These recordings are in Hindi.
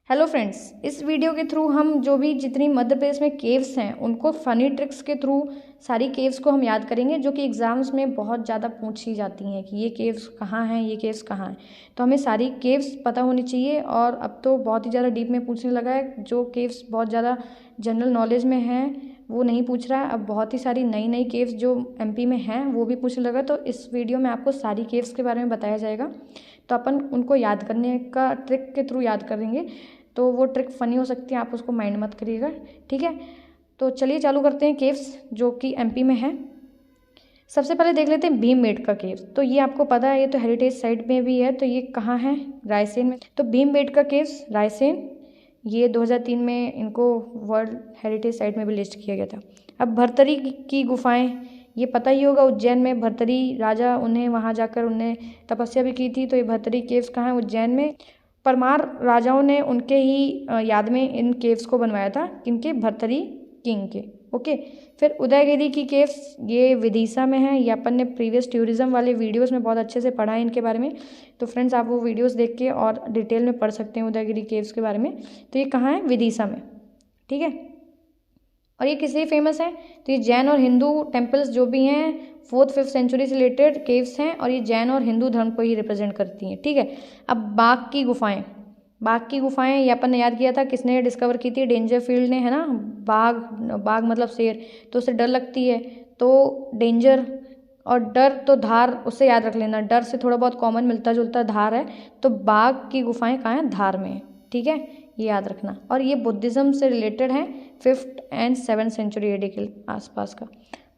हेलो फ्रेंड्स, इस वीडियो के थ्रू हम जो भी जितनी मध्य प्रदेश में केव्स हैं उनको फ़नी ट्रिक्स के थ्रू सारी केव्स को हम याद करेंगे, जो कि एग्ज़ाम्स में बहुत ज़्यादा पूछी जाती हैं कि ये केव्स कहाँ हैं, ये केव्स कहाँ हैं। तो हमें सारी केव्स पता होनी चाहिए। और अब तो बहुत ही ज़्यादा डीप में पूछने लगा है। जो केव्स बहुत ज़्यादा जनरल नॉलेज में हैं वो नहीं पूछ रहा है। अब बहुत ही सारी नई नई केव्स जो एमपी में हैं वो भी पूछने लगा। तो इस वीडियो में आपको सारी केव्स के बारे में बताया जाएगा। तो अपन उनको याद करने का ट्रिक के थ्रू याद करेंगे। तो वो ट्रिक फ़नी हो सकती है, आप उसको माइंड मत करिएगा, ठीक है। तो चलिए चालू करते हैं केव्स जो कि एमपी में है। सबसे पहले देख लेते हैं भीमबेटका केव्स। तो ये आपको पता है, ये तो हेरिटेज साइट में भी है। तो ये कहाँ है? रायसेन में। तो भीमबेटका केव्स रायसेन, ये 2003 में इनको वर्ल्ड हेरिटेज साइट में भी लिस्ट किया गया था। अब भरतरी की गुफाएं, ये पता ही होगा, उज्जैन में भरतरी राजा, उन्हें वहाँ जाकर उन्हें तपस्या भी की थी। तो ये भरतरी केव्स कहाँ है? उज्जैन में। परमार राजाओं ने उनके ही याद में इन केव्स को बनवाया था, किनके? भरतरी किंग के। ओके। फिर उदयगिरी की केव्स, ये विदिशा में है। ये अपन ने प्रीवियस टूरिज्म वाले वीडियोस में बहुत अच्छे से पढ़ा है इनके बारे में। तो फ्रेंड्स, आप वो वीडियोस देख के और डिटेल में पढ़ सकते हैं उदयगिरी केव्स के बारे में। तो ये कहाँ है? विदिशा में, ठीक है। और ये किसलिए फेमस है? तो ये जैन और हिंदू टेम्पल्स जो भी हैं 4th-5th सेंचुरी से रिलेटेड केव्स हैं, और ये जैन और हिंदू धर्म को ही रिप्रेजेंट करती हैं, ठीक है। अब बाघ की गुफाएं, बाघ की गुफाएं ये अपन ने याद किया था, किसने डिस्कवर की थी? डेंजरफील्ड ने, है ना। बाघ, बाघ मतलब शेर, तो उससे डर लगती है। तो डेंजर और डर, तो धार, उससे याद रख लेना। डर से थोड़ा बहुत कॉमन मिलता जुलता धार है। तो बाघ की गुफाएं कहाँ हैं? धार में है, ठीक है, ये याद रखना। और ये बुद्धिज़्म से रिलेटेड है, 5th and 7th century AD के आसपास का।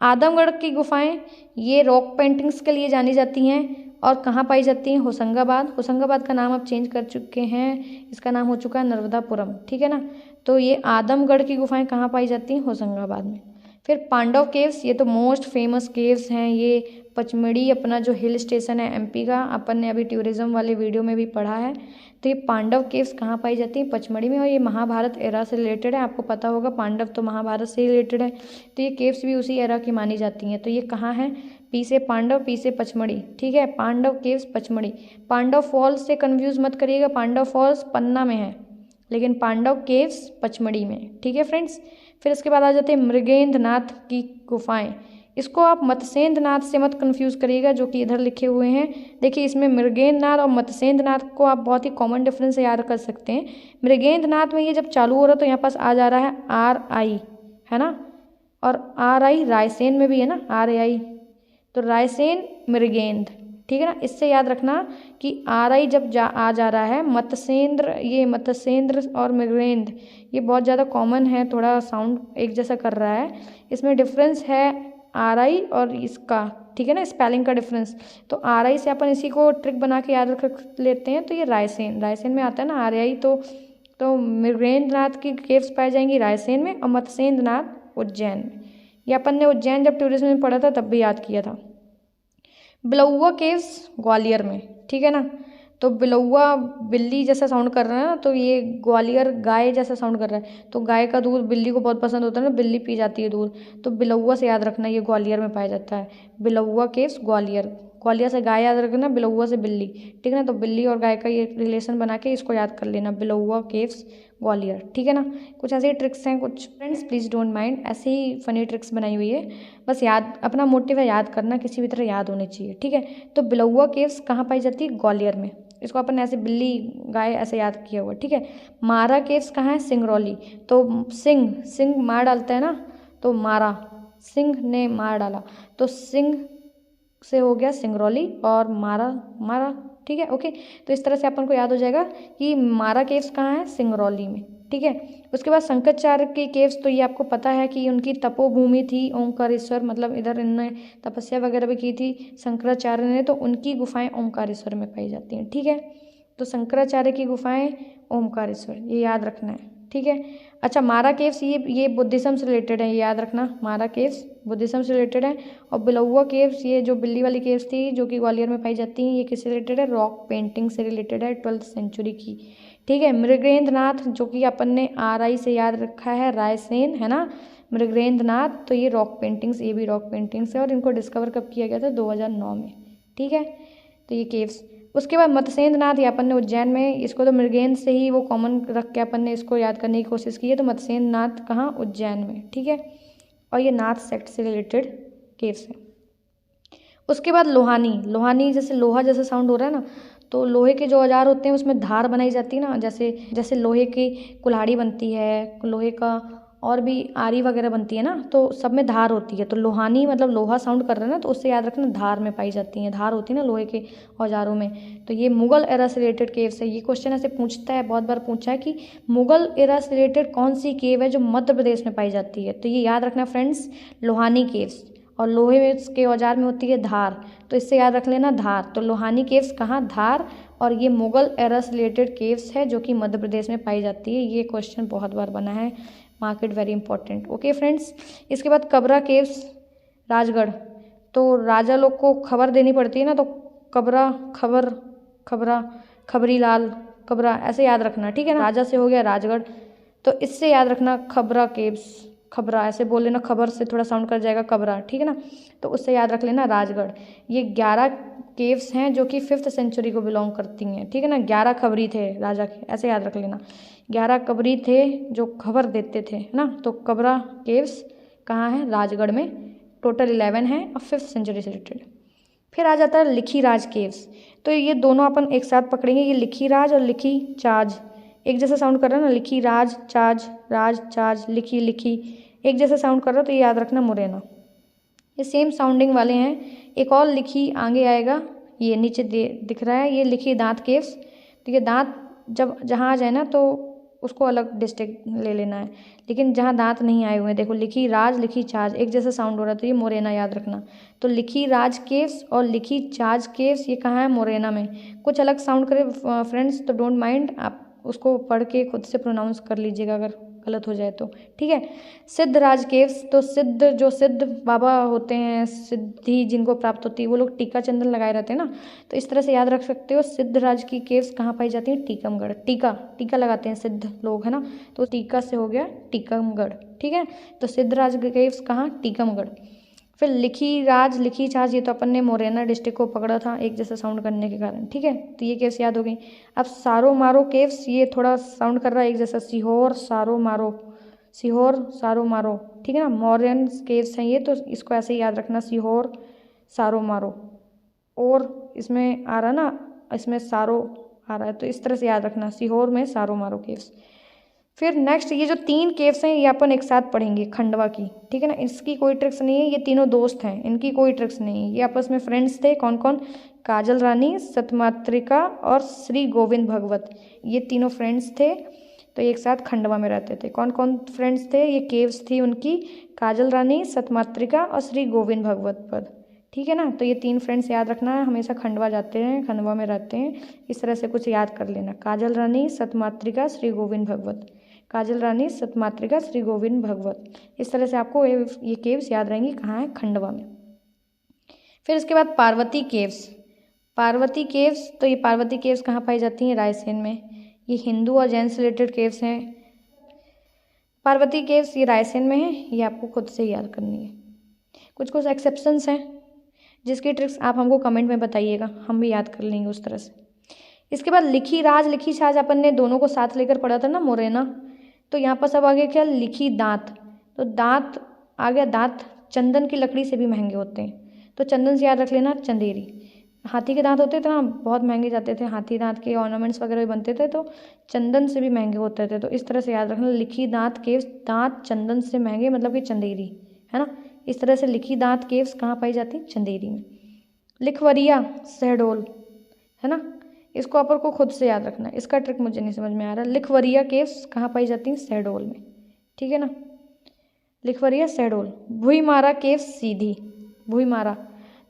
आदमगढ़ की गुफाएं, ये रॉक पेंटिंग्स के लिए जानी जाती हैं। और कहाँ पाई जाती हैं? होशंगाबाद। होशंगाबाद का नाम अब चेंज कर चुके हैं, इसका नाम हो चुका है नर्मदापुरम, ठीक है ना। तो ये आदमगढ़ की गुफाएं कहाँ पाई जाती हैं? होशंगाबाद में। फिर पांडव केव्स, ये तो मोस्ट फेमस केव्स हैं। ये पचमढ़ी अपना जो हिल स्टेशन है एमपी का, अपन ने अभी टूरिज्म वाले वीडियो में भी पढ़ा है। तो ये पांडव केव्स कहाँ पाई जाती हैं? पचमढ़ी में। और ये महाभारत एरा से रिलेटेड है, आपको पता होगा पांडव तो महाभारत से ही रिलेटेड है। तो ये केव्स भी उसी एरा की मानी जाती हैं। तो ये कहाँ है? पी से पांडव, पी से पचमढ़ी, ठीक है। पांडव केव्स पचमढ़ी। पांडव फॉल्स से कन्फ्यूज़ मत करिएगा, पांडव फॉल्स पन्ना में है, लेकिन पांडव केव्स पचमढ़ी में, ठीक है फ्रेंड्स। फिर इसके बाद आ जाते हैं मृगेंद्रनाथ की गुफाएं। इसको आप मत्स्येंद्रनाथ से मत कंफ्यूज करिएगा, जो कि इधर लिखे हुए हैं। देखिए, इसमें मृगेंद्रनाथ और मत्स्येंद्रनाथ को आप बहुत ही कॉमन डिफरेंस से याद कर सकते हैं। मृगेंद्रनाथ में ये जब चालू हो रहा है तो यहाँ पास आ जा रहा है RI, है ना। और RI रायसेन में भी है ना, RAI। तो रायसेन मृगेंद्र, ठीक है ना। इससे याद रखना कि RI जब आ जा रहा है, मत्स्येंद्र, ये मत्स्येंद्र और मृगेंद्र ये बहुत ज़्यादा कॉमन है, थोड़ा साउंड एक जैसा कर रहा है। इसमें डिफरेंस है RI और इसका, ठीक है ना, स्पेलिंग का डिफरेंस। तो RI से अपन इसी को ट्रिक बना के याद रख लेते हैं। तो ये रायसेन, रायसेन में आता है ना RAI। तो मृगेंद्रनाथ की केव्स पाई जाएंगी रायसेन में, और मत्स्येंद्रनाथ उज्जैन में। ये अपन ने उज्जैन जब टूरिज्म में पढ़ा था तब भी याद किया था। बिलौवा केव्स ग्वालियर में, ठीक है ना। तो बिलौवा बिल्ली जैसा साउंड कर रहा है ना, तो ये ग्वालियर गाय जैसा साउंड कर रहा है। तो गाय का दूध बिल्ली को बहुत पसंद होता है ना, बिल्ली पी जाती है दूध। तो बिलौवा से याद रखना, ये ग्वालियर में पाया जाता है। बिलौवा केव्स ग्वालियर, ग्वालियर से गाय याद रखना, बिलौवा से बिल्ली, ठीक है ना। तो बिल्ली और गाय का ये रिलेशन बना के इसको याद कर लेना, बिलौवा केव्स ग्वालियर, ठीक है ना। कुछ ऐसे ही ट्रिक्स हैं कुछ, फ्रेंड्स प्लीज़ डोंट माइंड, ऐसे ही फनी ट्रिक्स बनाई हुई है। बस याद, अपना मोटिव है याद करना, किसी भी तरह याद होनी चाहिए, ठीक है। तो बिलौवा केव्स कहाँ पाई जाती है? ग्वालियर में। इसको अपन ऐसे बिल्ली गाय ऐसे याद किया हुआ, ठीक है। मारा केव्स कहाँ है? सिंगरौली। तो सिंह, सिंह मार डालता है ना, तो मारा, सिंह ने मार डाला, तो सिंह से हो गया सिंगरौली, और मारा मारा, ठीक है, ओके। तो इस तरह से अपन को याद हो जाएगा कि मारा केव्स कहाँ है? सिंगरौली में, ठीक है। उसके बाद शंकराचार्य की केव्स, तो ये आपको पता है कि उनकी तपोभूमि थी ओंकारेश्वर, मतलब इधर इन्होंने तपस्या वगैरह भी की थी शंकराचार्य ने। तो उनकी गुफाएं ओंकारेश्वर में पाई जाती हैं, ठीक है। तो शंकराचार्य की गुफाएं ओंकारेश्वर, ये याद रखना है, ठीक है। अच्छा, मारा केव्स ये बुद्धिज्म से रिलेटेड है, ये याद रखना, मारा केव्स बुद्धिज्म से रिलेटेड है। और बिलौवा केव्स, ये जो बिल्ली वाली केव्स थी जो कि ग्वालियर में पाई जाती हैं, ये किससे रिलेटेड है? रॉक पेंटिंग से रिलेटेड है, 12th सेंचुरी की, ठीक है। मृगेंद्रनाथ जो कि अपन ने RI से याद रखा है, रायसेन, है ना। मृगेंद्रनाथ, तो ये रॉक पेंटिंग्स, ये भी रॉक पेंटिंग्स है, और इनको डिस्कवर कब किया गया था? 2009 में, ठीक है। तो ये केव्स, उसके बाद मत्स्येंद्र नाथ ये अपन ने उज्जैन में, इसको तो मृगेंद्र से ही वो कॉमन रख के अपन ने इसको याद करने की कोशिश की है। तो मत्स्येंद्र नाथ कहाँ, उज्जैन में, ठीक है। और ये नाथ सेक्ट से रिलेटेड केव्स है। उसके बाद लोहानी, लोहानी जैसे लोहा जैसे साउंड हो रहा है ना, तो लोहे के जो औजार होते हैं उसमें धार बनाई जाती है ना, जैसे जैसे लोहे की कुल्हाड़ी बनती है, लोहे का और भी आरी वगैरह बनती है ना, तो सब में धार होती है। तो लोहानी मतलब लोहा साउंड कर रहे हैं ना, तो उससे याद रखना धार में पाई जाती हैं, धार होती है ना लोहे के औजारों में। तो ये मुगल एरा से रिलेटेड केव्स है। ये क्वेश्चन ऐसे पूछता है, बहुत बार पूछा है कि मुगल एरा से रिलेटेड कौन सी केव है जो मध्य प्रदेश में पाई जाती है। तो ये याद रखना फ्रेंड्स, लोहानी केव्स। और लोहे के औजार में होती है धार, तो इससे याद रख लेना धार। तो लोहानी केव्स कहाँ, धार। और ये मुगल एरा से रिलेटेड केव्स है जो कि मध्य प्रदेश में पाई जाती है। ये क्वेश्चन बहुत बार बना है, mark it very important. Okay friends, इसके बाद कबरा केव्स, राजगढ़। तो राजा लोग को खबर देनी पड़ती है ना, तो कबरा, खबर, खबरा, खबरी लाल, कबरा, ऐसे याद रखना, ठीक है ना। राजा से हो गया राजगढ़, तो इससे याद रखना खबरा केव्स, खबरा ऐसे बोल लेना, खबर से थोड़ा साउंड कर जाएगा कबरा, ठीक है ना। तो उससे याद रख लेना राजगढ़। ये 11 केव्स हैं जो कि 5th सेंचुरी को बिलोंग करती हैं, ठीक है ना। 11 खबरी थे राजा के, ऐसे याद रख लेना। 11 कबरी थे जो खबर देते थे, है ना। तो कबरा केव्स कहाँ है, राजगढ़ में। टोटल 11 हैं और 5th सेंचुरी से रिलेटेड। फिर आ जाता है लिखी राज केव्स। तो ये दोनों अपन एक साथ पकड़ेंगे, ये लिखी राज और लिखी चाज, एक जैसा साउंड कर रहा है ना, लिखी राज, चाज, राज, चाज, लिखी, लिखी, एक जैसा साउंड कर रहा है। तो ये याद रखना मुरैना। ये सेम साउंडिंग वाले हैं। एक और लिखी आगे आएगा, ये नीचे दिख रहा है, ये लिखी दांत केव्स। तो ये दांत जब जहाँ आ जाए ना तो उसको अलग डिस्ट्रिक्ट ले लेना है, लेकिन जहाँ दांत नहीं आए हुए हैं, देखो लिखी राज, लिखी चाज, एक जैसा साउंड हो रहा है, तो ये मोरेना याद रखना। तो लिखी राज केव्स और लिखी चाज केव्स ये कहाँ है, मोरेना में। कुछ अलग साउंड करे फ्रेंड्स तो डोंट माइंड, आप उसको पढ़ के खुद से प्रोनाउंस कर लीजिएगा अगर गलत हो जाए तो, ठीक है। सिद्धराज केव्स, तो सिद्ध जो सिद्ध बाबा होते हैं, सिद्धि जिनको प्राप्त होती है, वो लोग टीका चंदन लगाए रहते हैं ना, तो इस तरह से याद रख सकते हो। सिद्धराज की केव्स कहाँ पाई जाती हैं, टीकमगढ़। टीका टीका लगाते हैं सिद्ध लोग, है ना, तो टीका से हो गया टीकमगढ़, ठीक है। तो सिद्धराज केव्स कहाँ, टीकमगढ़। फिर लिखी राज, लिखी चाज, ये तो अपन ने मोरेना डिस्ट्रिक्ट को पकड़ा था एक जैसा साउंड करने के कारण, ठीक है। तो ये केव्स याद हो गई। अब सारो मारो केव्स, ये थोड़ा साउंड कर रहा है एक जैसा, सिहोर, सारो मारो, सिहोर, सारो मारो, ठीक है ना। मौर्यन केव्स हैं ये, तो इसको ऐसे ही याद रखना, सिहोर, सारो मारो। और इसमें आ रहा ना, इसमें सारो आ रहा है, तो इस तरह से याद रखना, सिहोर में सारो मारो केव्स। फिर नेक्स्ट ये जो 3 केव्स हैं ये अपन एक साथ पढ़ेंगे, खंडवा की, ठीक है ना। इसकी कोई ट्रिक्स नहीं है, ये तीनों दोस्त हैं, इनकी कोई ट्रिक्स नहीं है, ये आपस में फ्रेंड्स थे। कौन कौन, काजल रानी, सतमात्रिका और श्री गोविंद भगवत, ये तीनों फ्रेंड्स थे। तो ये एक साथ खंडवा में रहते थे। कौन कौन फ्रेंड्स थे, ये केव्स थी उनकी, काजल रानी, सतमात्रिका और श्री गोविंद भगवत पद, ठीक है ना। तो ये 3 फ्रेंड्स याद रखना है, हमेशा खंडवा जाते हैं, खंडवा में रहते हैं, इस तरह से कुछ याद कर लेना, काजल रानी, सतमात्रिका, श्री गोविंद भगवत, काजल रानी, सतमात्रिका, श्री गोविंद भगवत, इस तरह से आपको ये केव्स याद रहेंगी, कहाँ है, खंडवा में। फिर इसके बाद पार्वती केव्स, पार्वती केव्स, तो ये पार्वती केव्स कहाँ पाई जाती हैं, रायसेन में। ये हिंदू और जैन से रिलेटेड केव्स हैं। पार्वती केव्स ये रायसेन में है, ये आपको खुद से याद करनी है। कुछ कुछ एक्सेप्शंस हैं जिसकी ट्रिक्स आप हमको कमेंट में बताइएगा, हम भी याद कर लेंगे उस तरह से। इसके बाद लिखी राज, लिखी छाज अपन ने दोनों को साथ लेकर पढ़ा था ना, मोरेना। तो यहाँ पर सब आगे क्या, लिखी दांत, तो दांत आ गया, दांत चंदन की लकड़ी से भी महंगे होते हैं, तो चंदन से याद रख लेना, चंदेरी। हाथी के दांत होते थे ना, बहुत महंगे जाते थे, हाथी दांत के ऑर्नामेंट्स वगैरह भी बनते थे, तो चंदन से भी महंगे होते थे। तो इस तरह से याद रखना, लिखी दांत केव्स, दांत चंदन से महंगे, मतलब कि चंदेरी, है ना। इस तरह से लिखी दांत केव्स कहाँ पाई जाती हैं, चंदेरी में। लिखवरिया शहडोल, है ना, इसको अपन को खुद से याद रखना है, इसका ट्रिक मुझे नहीं समझ में आ रहा। लिखवरिया केव्स कहाँ पाई जाती हैं, शहडोल में, ठीक है ना। लिखवरिया शहडोल। भुईमारा केव्स, सीधी, भुईमारा,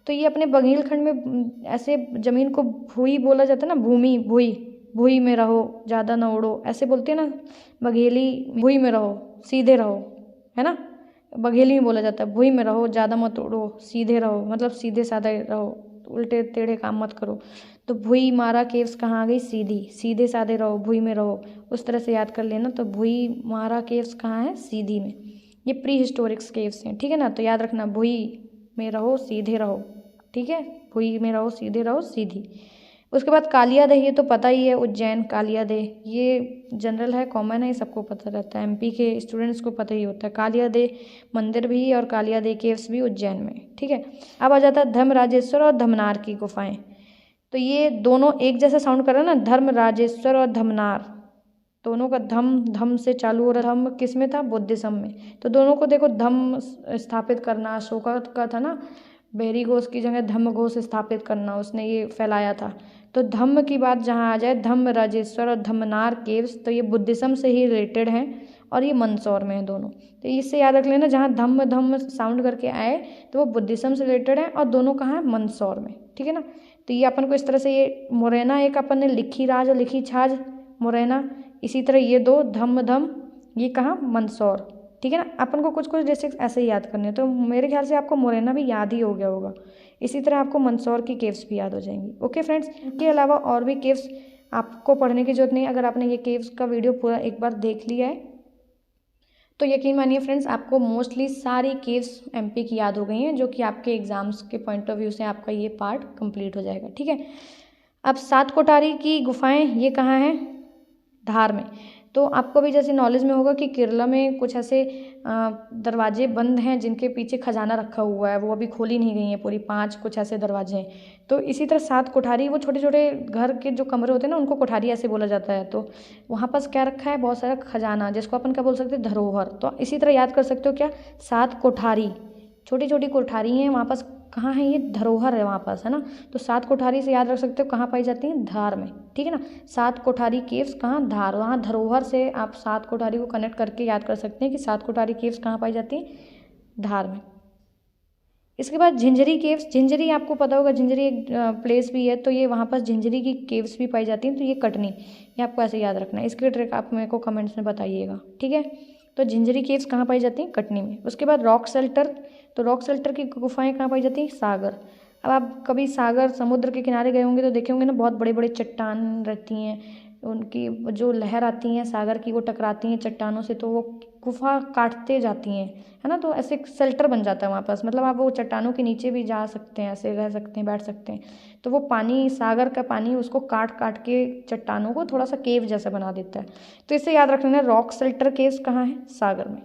तो ये अपने बघेलखंड में ऐसे ज़मीन को भूई बोला जाता है ना, भूमि, भूई, भूई में रहो, ज़्यादा ना उड़ो, ऐसे बोलते हैं ना, बघेली, भूई में रहो, सीधे रहो, है ना, बघेली में बोला जाता है, भूई में रहो, ज़्यादा मत उड़ो, सीधे रहो, मतलब सीधे साधे रहो, उल्टे टेढ़े काम मत करो। तो भुई मारा केव्स कहाँ आ गई, सीधी, सीधे साधे रहो, भूई में रहो, उस तरह से याद कर लेना। तो भुई मारा केव्स कहाँ है, सीधी में। ये प्री हिस्टोरिक्स केव्स हैं, ठीक है ना, तो याद रखना, भुई में रहो, सीधे रहो, ठीक है, भुई में रहो, सीधे रहो, सीधी। उसके बाद कालियादेह, ये तो पता ही है, उज्जैन कालियादेह, ये जनरल है, कॉमन है, ये सबको पता रहता है, एमपी के स्टूडेंट्स को पता ही होता है। कालियादेह मंदिर भी और कालियादेह केव्स भी उज्जैन में, ठीक है। अब आ जाता है धर्मराजेश्वर और धमनार की गुफाएं। तो ये दोनों एक जैसा साउंड कर रहा है ना, धर्मराजेश्वर और धमनार, दोनों का धम धम से चालू हो रहा है। धम किस में था? बुद्धिज्म में। तो दोनों को देखो, धम स्थापित करना अशोका का था ना, बेरी घोष की जगह धम्म घोष स्थापित करना, उसने ये फैलाया था। तो धम्म की बात जहाँ आ जाए, धम्मराजेश्वर और धम्मनार केव्स, तो ये बुद्धिज्म से ही रिलेटेड हैं और ये मंदसौर में है दोनों। तो इससे याद रख लेना, जहाँ धम्म धम्म साउंड करके आए तो वो बुद्धिज्म से रिलेटेड है और दोनों कहाँ है? मंदसौर में, ठीक है ना। तो ये अपन को इस तरह से, ये मुरैना एक अपन ने लिखी राज और लिखी छाज मुरैना, इसी तरह ये दो धम्म धम, ये कहाँ? मंदसौर, ठीक है ना। अपन को कुछ कुछ डिस्ट्रिक्ट ऐसे ही याद करने हैं। तो मेरे ख्याल से आपको मुरैना भी याद ही हो गया होगा, इसी तरह आपको मंदसौर की केव्स भी याद हो जाएंगी। ओके फ्रेंड्स, इनके अलावा और भी केव्स आपको पढ़ने की जरूरत नहीं है। अगर आपने ये केव्स का वीडियो पूरा एक बार देख लिया है तो यकीन मानिए फ्रेंड्स, आपको मोस्टली सारी केव्स एमपी की याद हो गई हैं, जो कि आपके एग्जाम्स के पॉइंट ऑफ व्यू से आपका ये पार्ट कंप्लीट हो जाएगा, ठीक है। अब सात कोठारी की गुफाएं, ये कहाँ हैं? धार में। तो आपको भी जैसे नॉलेज में होगा कि केरला में कुछ ऐसे दरवाजे बंद हैं जिनके पीछे खजाना रखा हुआ है, वो अभी खोली नहीं गई हैं पूरी, 5 कुछ ऐसे दरवाजे हैं। तो इसी तरह सात कोठारी, वो छोटे छोटे घर के जो कमरे होते हैं ना, उनको कोठारी ऐसे बोला जाता है। तो वहाँ पास क्या रखा है? बहुत सारा खजाना, जिसको अपन क्या बोल सकते हैं? धरोहर। तो इसी तरह याद कर सकते हो क्या? सात कोठारी, छोटी छोटी कोठारी हैं वहाँ पास, कहाँ है? ये धरोहर है वहाँ पास, है ना। तो सात कोठारी से याद रख सकते हो कहाँ पाई जाती हैं? धार में, ठीक है ना। सात कोठारी केव्स कहाँ? धार। वहाँ धरोहर से आप सात कोठारी को कनेक्ट करके याद कर सकते हैं कि सात कोठारी केव्स कहाँ पाई जाती हैं? धार में। इसके बाद झिंझरी केव्स, झिंझरी आपको पता होगा, झिंझरी एक प्लेस भी है, तो ये वहाँ पास झिंझरी की केव्स भी पाई जाती हैं। तो ये कटनी, ये आपको ऐसे याद रखना है। इसकी ट्रिक आप मेरे को कमेंट्स में बताइएगा, ठीक है। तो झिंझरी केव्स कहाँ पाई जाती हैं? कटनी में। उसके बाद रॉक शेल्टर, तो रॉक शेल्टर की गुफाएं कहाँ पाई जाती हैं? सागर। अब आप कभी सागर समुद्र के किनारे गए होंगे तो देखे होंगे ना, बहुत बड़े बड़े चट्टान रहती हैं, उनकी जो लहर आती हैं सागर की, वो टकराती हैं चट्टानों से, तो वो गुफा काटते जाती हैं, है ना। तो ऐसे एक शेल्टर बन जाता है वहाँ पास, मतलब आप वो चट्टानों के नीचे भी जा सकते हैं, ऐसे रह सकते हैं, बैठ सकते हैं। तो वो पानी, सागर का पानी, उसको काट काट के चट्टानों को थोड़ा सा केव जैसा बना देता है। तो इससे याद रख लेना, रॉक शेल्टर केव्स कहाँ है? सागर में।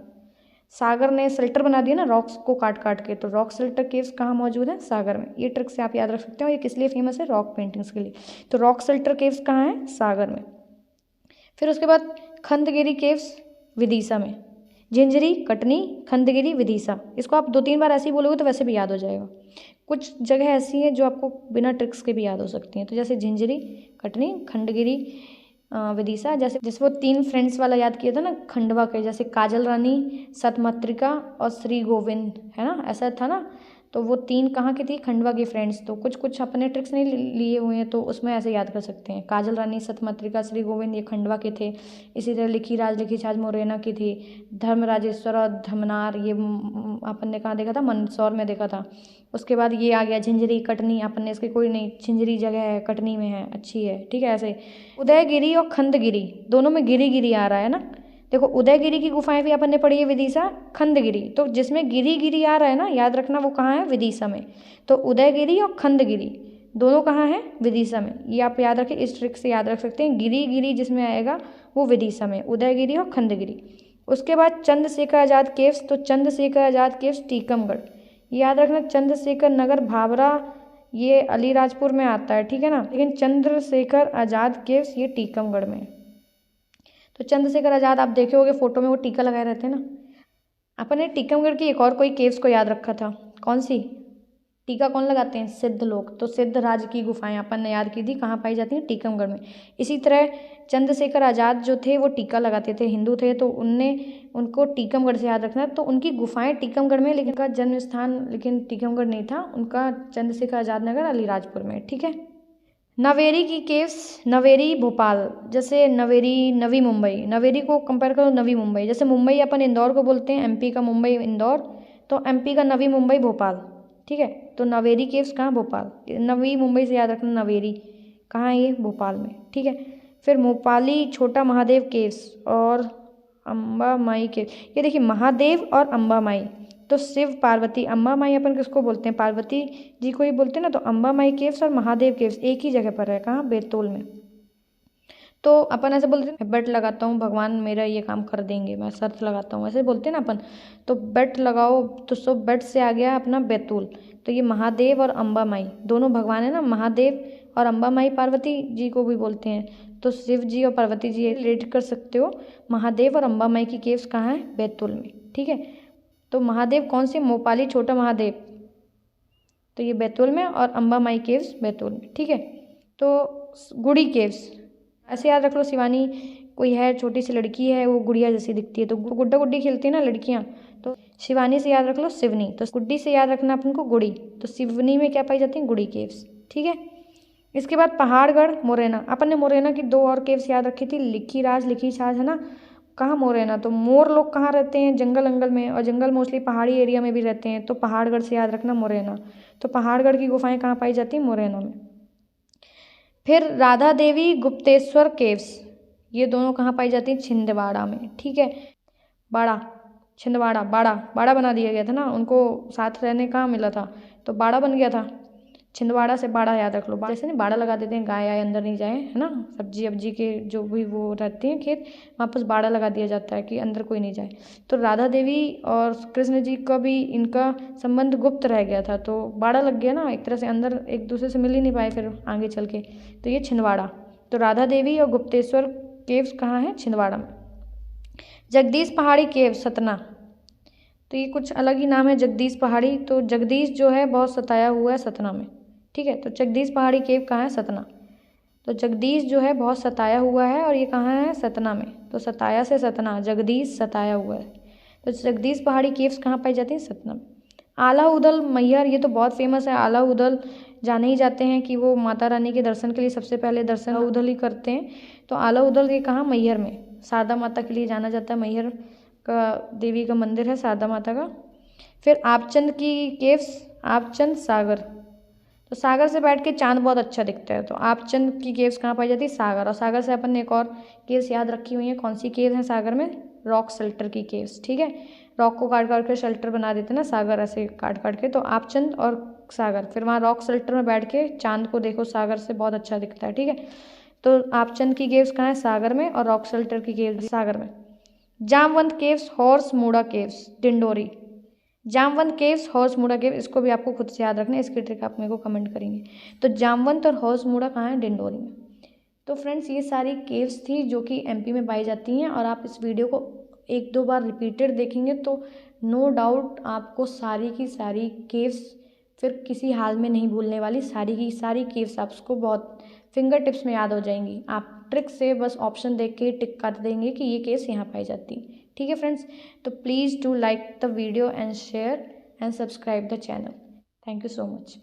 सागर ने शेल्टर बना दिया ना रॉक्स को काट काट के, तो रॉक शेल्टर केव्स कहाँ मौजूद है? सागर में। ये ट्रिक से आप याद रख सकते हो। ये किस लिए फेमस है? रॉक पेंटिंग्स के लिए। तो रॉक शेल्टर केव्स कहाँ है? सागर में। फिर उसके बाद खंडगिरी केव्स विदिशा में। झिंझरी, कटनी, खंडगिरी, विदिशा, इसको आप 2-3 बार ऐसे ही बोलोगे तो वैसे भी याद हो जाएगा। कुछ जगह ऐसी हैं जो आपको बिना ट्रिक्स के भी याद हो सकती हैं, तो जैसे झिंझरी, कटनी, खंडगिरी, विदिशा। जैसे वो 3 फ्रेंड्स वाला याद किया था ना खंडवा के, जैसे काजल रानी, सतमातृका और श्री गोविंद, है ना, ऐसा था ना। तो वो 3 कहाँ की थी? खंडवा की फ्रेंड्स। तो कुछ कुछ अपने ट्रिक्स नहीं लिए हुए हैं, तो उसमें ऐसे याद कर सकते हैं। काजल रानी, सतमातृका, श्री गोविंद, ये खंडवा के थे। इसी तरह लिखी राज लिखी छाज मुरैना की थी। धर्मराजेश्वर और धमनार, ये अपन ने कहाँ देखा था? मंदसौर में देखा था। उसके बाद ये आ गया झिंझरी, कटनी, अपन ने इसके कोई नहीं, झिंझरी जगह है, कटनी में है, अच्छी है, ठीक है। ऐसे उदयगिरी और खंडगिरी, दोनों में गिरी गिरी आ रहा है ना। देखो उदयगिरी की गुफाएं भी अपन ने पढ़ी है, विदिशा, खंडगिरी, तो जिसमें गिरी गिरी आ रहा है ना, याद रखना वो कहाँ है? विदिशा में। तो उदयगिरी और खंडगिरी दोनों कहाँ हैं? विदिशा में। ये आप याद रखें, इस ट्रिक से याद रख सकते हैं। गिरी गिरी जिसमें आएगा वो विदिशा में, उदयगिरी और खंडगिरी। उसके बाद चंद्रशेखर आज़ाद केव्स, तो चंद्रशेखर आज़ाद केव्स टीकमगढ़, याद रखना। चंद्रशेखर नगर भाभरा, ये अलीराजपुर में आता है, ठीक है ना, लेकिन चंद्रशेखर आज़ाद केव्स ये टीकमगढ़ में। तो चंद्रशेखर आज़ाद आप देखे होंगे फोटो में, वो टीका लगाए रहते हैं ना। अपन ने टीकमगढ़ की एक और कोई केव्स को याद रखा था, कौन सी? टीका कौन लगाते हैं? सिद्ध लोग। तो सिद्ध राज की गुफाएं अपन ने याद की थी, कहाँ पाई जाती हैं? टीकमगढ़ में। इसी तरह चंद्रशेखर आज़ाद जो थे वो टीका लगाते थे, हिंदू थे, तो उनको टीकमगढ़ से याद रखना। तो उनकी गुफाएं टीकमगढ़ में, लेकिन उनका जन्म स्थान लेकिन टीकमगढ़ नहीं था, उनका चंद्रशेखर आज़ाद नगर अलीराजपुर में, ठीक है। नवेरी की केव्स, नवेरी भोपाल, जैसे नवेरी नवी मुंबई, नवेरी को कंपेयर करो नवी मुंबई। जैसे मुंबई अपन इंदौर को बोलते हैं, एमपी का मुंबई इंदौर, तो एमपी का नवी मुंबई भोपाल, ठीक है। तो नवेरी केव्स कहाँ? भोपाल। नवी मुंबई से याद रखना, नवेरी कहाँ है? ये भोपाल में, ठीक है। फिर मोपाली छोटा महादेव केव्स और अम्बा माई केव, ये देखिए महादेव और अम्बा माई, तो शिव पार्वती अम्बा माई अपन किसको बोलते हैं, पार्वती जी को ही बोलते हैं ना। तो अम्बा माई केव्स और महादेव केव्स एक ही जगह पर है, कहाँ, बैतूल में। तो अपन ऐसे बोलते हैं, बेट लगाता हूँ भगवान मेरा ये काम कर देंगे, मैं शर्त लगाता हूँ, ऐसे बोलते हैं ना अपन। तो बेट लगाओ, तो सो बेट से आ गया अपना बैतूल। तो ये महादेव और अम्बा माई दोनों भगवान है ना, महादेव और अम्बा माई पार्वती जी को भी बोलते हैं। तो शिव जी और पार्वती जी रिलेट कर सकते हो। महादेव और अम्बा माई की केव्स कहाँ है, बैतूल में, ठीक है। तो महादेव कौन से, मोपाली छोटा महादेव, तो ये बैतूल में, और अम्बा माई केव्स बैतूल में, ठीक है। तो गुड़ी केव्स ऐसे याद रख लो, शिवानी कोई है, छोटी सी लड़की है, वो गुड़िया जैसी दिखती है, तो गुड्डा गुड्डी खेलती है ना लड़कियाँ, तो शिवानी से याद रख लो शिवनी, तो गुड्डी से याद रखना अपन को गुड़ी, तो शिवनी में क्या पाई जाती है, गुड़ी केव्स, ठीक है। इसके बाद पहाड़गढ़ मोरेना, अपन ने मोरेना की 2 और केव्स याद रखी थी, लिखी राज लिखी छाज, है ना। कहाँ मोरेना, तो मोर लोग कहाँ रहते हैं, जंगल अंगल में, और जंगल मोस्टली पहाड़ी एरिया में भी रहते हैं, तो पहाड़गढ़ से याद रखना मोरेना। तो पहाड़गढ़ की गुफाएं कहाँ पाई जाती हैं, मोरेना में। फिर राधा देवी गुप्तेश्वर केव्स, ये दोनों कहाँ पाई जाती हैं, छिंदवाड़ा में, ठीक है। बाड़ा, छिंदवाड़ा, बाड़ा बाड़ा बना दिया गया था ना, उनको साथ रहने कहाँ मिला था, तो बाड़ा बन गया था। छिंदवाड़ा से बाड़ा याद रख लो, जैसे नहीं बाड़ा लगा देते हैं, गाय आए अंदर नहीं जाए, है ना, सब्जी अब्जी के जो भी वो रहते हैं खेत, वापस बाड़ा लगा दिया जाता है कि अंदर कोई नहीं जाए। तो राधा देवी और कृष्ण जी का भी इनका संबंध गुप्त रह गया था, तो बाड़ा लग गया ना, एक तरह से अंदर एक दूसरे से मिल ही नहीं पाए फिर आगे चल के, तो ये छिंदवाड़ा। तो राधा देवी और गुप्तेश्वर केव्स कहाँ है, छिंदवाड़ा में। जगदीश पहाड़ी केव सतना, तो ये कुछ अलग ही नाम है, जगदीश पहाड़ी। तो जगदीश जो है बहुत सताया हुआ है सतना में, ठीक है। तो जगदीश पहाड़ी केव कहाँ है, सतना। तो जगदीश जो है बहुत सताया हुआ है, और ये कहाँ है, सतना में। तो सताया से सतना, जगदीश सताया हुआ है। तो जगदीश पहाड़ी केव्स कहाँ पाई जाती हैं, सतना में। आला उदल मैहर, ये तो बहुत फेमस है। आला उदल जाने ही जाते हैं कि वो माता रानी के दर्शन के लिए सबसे पहले दर्शन उदल ही करते हैं। तो आला उदल ये कहाँ, मैहर में, शारदा माता के लिए जाना जाता है, मैहर का देवी का मंदिर है शारदा माता का। फिर आपचंद की केव्स, आपचंद सागर, तो सागर से बैठ के चांद बहुत अच्छा दिखता है। तो आपचंद की केव्स कहाँ पाई जाती है, सागर। और सागर से अपन ने एक और केव्स याद रखी हुई है, कौन सी केव्स हैं सागर में, रॉक शेल्टर की केव्स, ठीक है। रॉक को काट काट के शेल्टर बना देते हैं ना सागर, ऐसे काट काट के, तो आपचंद और सागर, फिर वहाँ रॉक शेल्टर में बैठ के चांद को देखो, सागर से बहुत अच्छा दिखता है, ठीक है। तो आपचंद की केव्स कहाँ है, सागर में, और रॉक शेल्टर की केव्स सागर में। जामवंत केव्स, हॉर्स मुड़ा caves, Dindori. Jamwant caves, horse मुड़ा केव, इसको भी आपको खुद से याद रखना है, इसकी ट्रिक आप मेरे को कमेंट करेंगे। तो जामवंत और हॉर्स मुड़ा कहाँ है, डिंडोरी में। तो फ्रेंड्स ये सारी केव्स थी जो कि एमपी में पाई जाती हैं, और आप इस वीडियो को 1-2 बार रिपीटेड देखेंगे तो नो डाउट आपको सारी की सारी केव्स फिर किसी हाल में नहीं भूलने वाली, सारी की सारी केव्स आपको बहुत फिंगर टिप्स में याद हो जाएंगी। आप ट्रिक से बस ऑप्शन देख के टिक कर देंगे कि ये केव्स यहाँ पाई जाती, ठीक है फ्रेंड्स। तो please do like the video and share and subscribe the channel. Thank you so much.